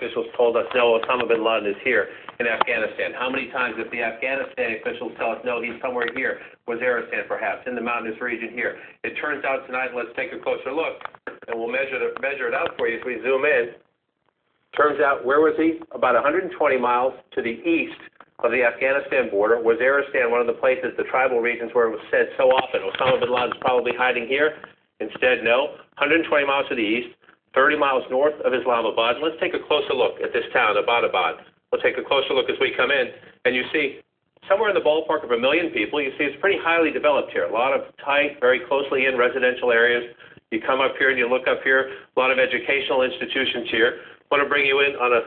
officials told us, no, Osama bin Laden is here in Afghanistan? How many times have the Afghanistan officials tell us, no, he's somewhere here, Waziristan perhaps, in the mountainous region here? It turns out tonight, let's take a closer look, and we'll measure it out for you as we zoom in. Turns out, where was he? About 120 miles to the east of the Afghanistan border. Waziristan, one of the places, the tribal regions where it was said so often, Osama bin Laden's probably hiding here. Instead, no. 120 miles to the east, 30 miles north of Islamabad. Let's take a closer look at this town, Abbottabad. We'll take a closer look as we come in, and you see somewhere in the ballpark of 1 million people. You see it's pretty highly developed here. A lot of tight, very closely in residential areas. You come up here and you look up here, a lot of educational institutions here. I want to bring you in on a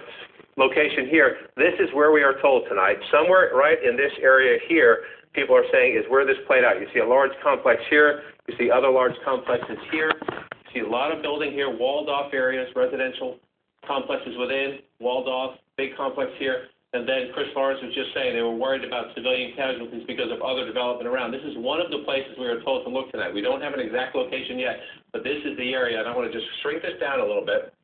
location here. This is where we are told tonight. Somewhere right in this area here, people are saying is where this played out. You see a large complex here. You see other large complexes here. You see a lot of building here, walled off areas, residential complexes within, walled off, big complex here. And then Chris Lawrence was just saying they were worried about civilian casualties because of other development around. This is one of the places we were told to look tonight. We don't have an exact location yet, but this is the area. And I want to just shrink this down a little bit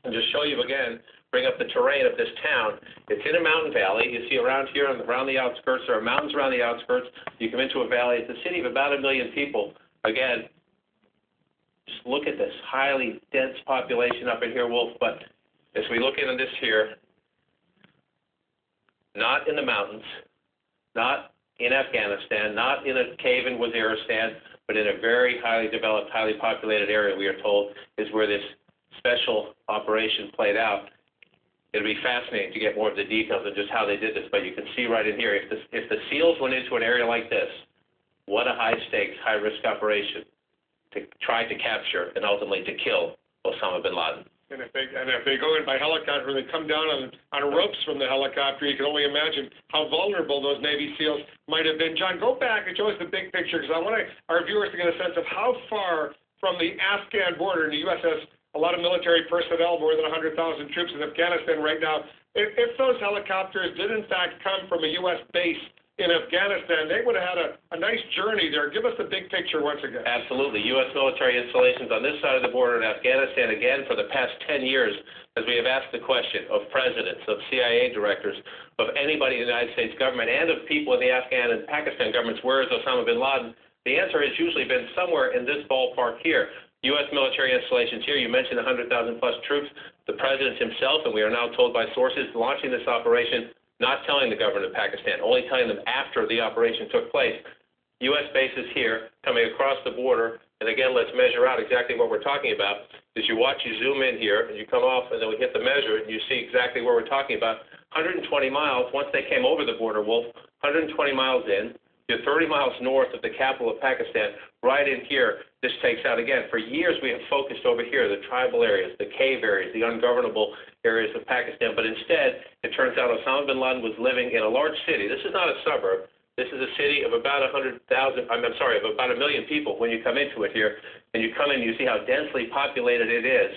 and just show you again, bring up the terrain of this town. It's in a mountain valley. You see around here, around the outskirts, there are mountains around the outskirts. You come into a valley. It's a city of about 1 million people. Again, just look at this highly dense population up in here, Wolf. But as we look into this here, not in the mountains, not in Afghanistan, not in a cave in Waziristan, but in a very highly developed, highly populated area, we are told, is where this special operation played out. It'll be fascinating to get more of the details of just how they did this, but you can see right in here, if the SEALs went into an area like this, what a high-stakes, high-risk operation to try to capture and ultimately to kill Osama bin Laden. And if they go in by helicopter, they come down on ropes from the helicopter, you can only imagine how vulnerable those Navy SEALs might have been. John, go back and show us the big picture, because I want our viewers to get a sense of how far from the Afghan border, and the U.S. has a lot of military personnel, more than 100,000 troops in Afghanistan right now. If those helicopters did in fact come from a U.S. base in Afghanistan, they would have had a nice journey there. Give us the big picture once again. Absolutely. U.S. military installations on this side of the border in Afghanistan, again, for the past 10 years, as we have asked the question of presidents, of CIA directors, of anybody in the United States government, and of people in the Afghan and Pakistan governments, where is Osama bin Laden? The answer has usually been somewhere in this ballpark here. U.S. military installations here. You mentioned 100,000 plus troops. The president himself, and we are now told by sources launching this operation, not telling the government of Pakistan, only telling them after the operation took place. U.S. bases here, coming across the border, and again, let's measure out exactly what we're talking about. As you watch, you zoom in here, and you come off, and then we hit the measure, and you see exactly what we're talking about. 120 miles, once they came over the border, Wolf, 120 miles in, you're 30 miles north of the capital of Pakistan. Right in here, this takes out again. For years, we have focused over here, the tribal areas, the cave areas, the ungovernable areas of Pakistan. But instead, it turns out Osama bin Laden was living in a large city. This is not a suburb. This is a city of about 100,000, of about 1 million people when you come into it here. And you come in, you see how densely populated it is.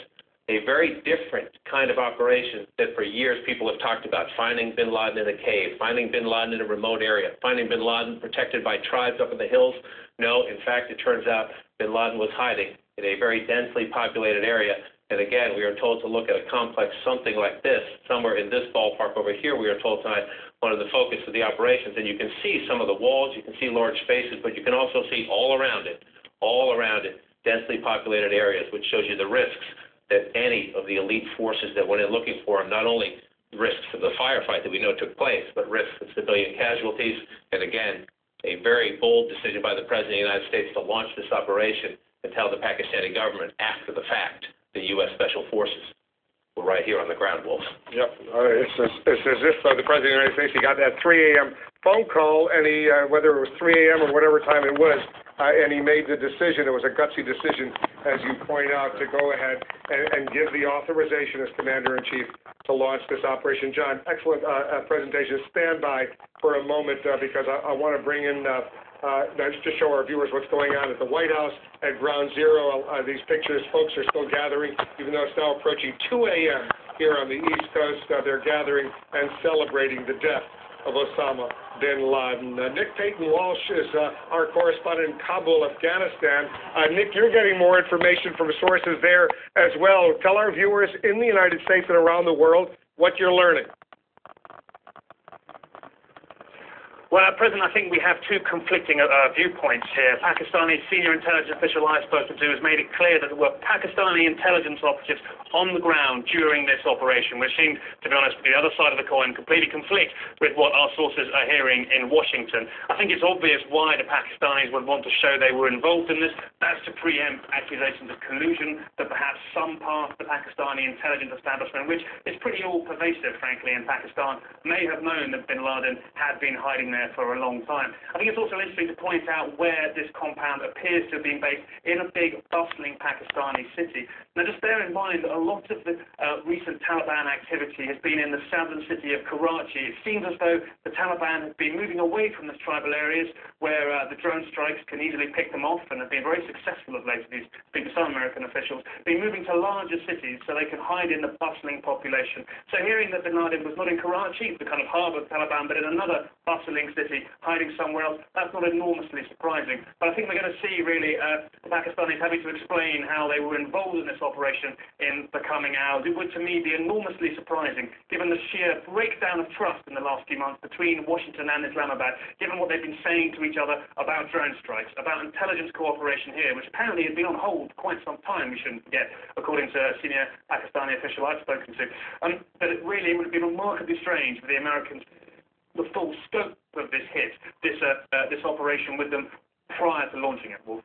A very different kind of operation that for years people have talked about, finding bin Laden in a cave, finding bin Laden in a remote area, finding bin Laden protected by tribes up in the hills. No, in fact, it turns out bin Laden was hiding in a very densely populated area. And again, we are told to look at a complex something like this, somewhere in this ballpark over here, we are told tonight, one of the focus of the operations. And you can see some of the walls, you can see large spaces, but you can also see all around it, densely populated areas, which shows you the risks that any of the elite forces that went in looking for him, not only risks of the firefight that we know took place, but risks of civilian casualties. And again, a very bold decision by the President of the United States to launch this operation and tell the Pakistani government after the fact the U.S. Special Forces were right here on the ground, Wolf. Yep. It's as if the President of the United States, he got that 3 a.m. phone call, and he, whether it was 3 a.m. or whatever time it was, and he made the decision. It was a gutsy decision, as you point out, to go ahead and give the authorization as Commander-in-Chief to launch this operation. John, excellent presentation. Stand by for a moment because I want to bring in just to show our viewers what's going on at the White House at Ground Zero. These pictures, folks are still gathering, even though it's now approaching 2 a.m. here on the East Coast. They're gathering and celebrating the death of Osama bin Laden. Nick Payton-Walsh is our correspondent in Kabul, Afghanistan. Nick, you're getting more information from sources there as well. Tell our viewers in the United States and around the world what you're learning. Well, at present, I think we have two conflicting viewpoints here. Pakistani senior intelligence official I've spoken to has made it clear that there were Pakistani intelligence operatives on the ground during this operation, which seemed, to be honest, the other side of the coin completely conflict with what our sources are hearing in Washington. I think it's obvious why the Pakistanis would want to show they were involved in this. That's to preempt accusations of collusion that perhaps some part of the Pakistani intelligence establishment, which is pretty all-pervasive, frankly, in Pakistan, may have known that bin Laden had been hiding there for a long time. I think it's also interesting to point out where this compound appears to have been based in a big, bustling Pakistani city. Now, just bear in mind that a lot of the recent Taliban activity has been in the southern city of Karachi. It seems as though the Taliban have been moving away from the tribal areas where the drone strikes can easily pick them off, and have been very successful of late, these speak to some American officials, been moving to larger cities so they can hide in the bustling population. So hearing that bin Laden was not in Karachi, the kind of hub of the Taliban, but in another bustling city, hiding somewhere else, that's not enormously surprising. But I think we're going to see, really, the Pakistanis having to explain how they were involved in this operation in the coming hours. It would, to me, be enormously surprising, given the sheer breakdown of trust in the last few months between Washington and Islamabad, given what they've been saying to each other about drone strikes, about intelligence cooperation here, which apparently had been on hold for quite some time, we shouldn't forget, according to a senior Pakistani official I've spoken to. But it really would have been remarkably strange for the Americans, the full scope of this hit, this operation with them prior to launching it, Wolf.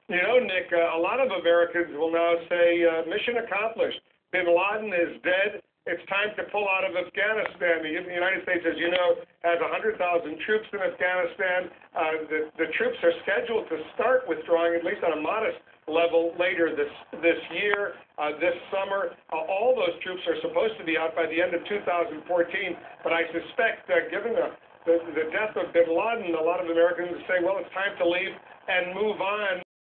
You know, Nick, a lot of Americans will now say, mission accomplished. Bin Laden is dead. It's time to pull out of Afghanistan. The United States, as you know, has 100,000 troops in Afghanistan. The troops are scheduled to start withdrawing, at least on a modest level, later this year, this summer. All those troops are supposed to be out by the end of 2014. But I suspect, given the death of bin Laden, a lot of Americans say, well, it's time to leave and move on.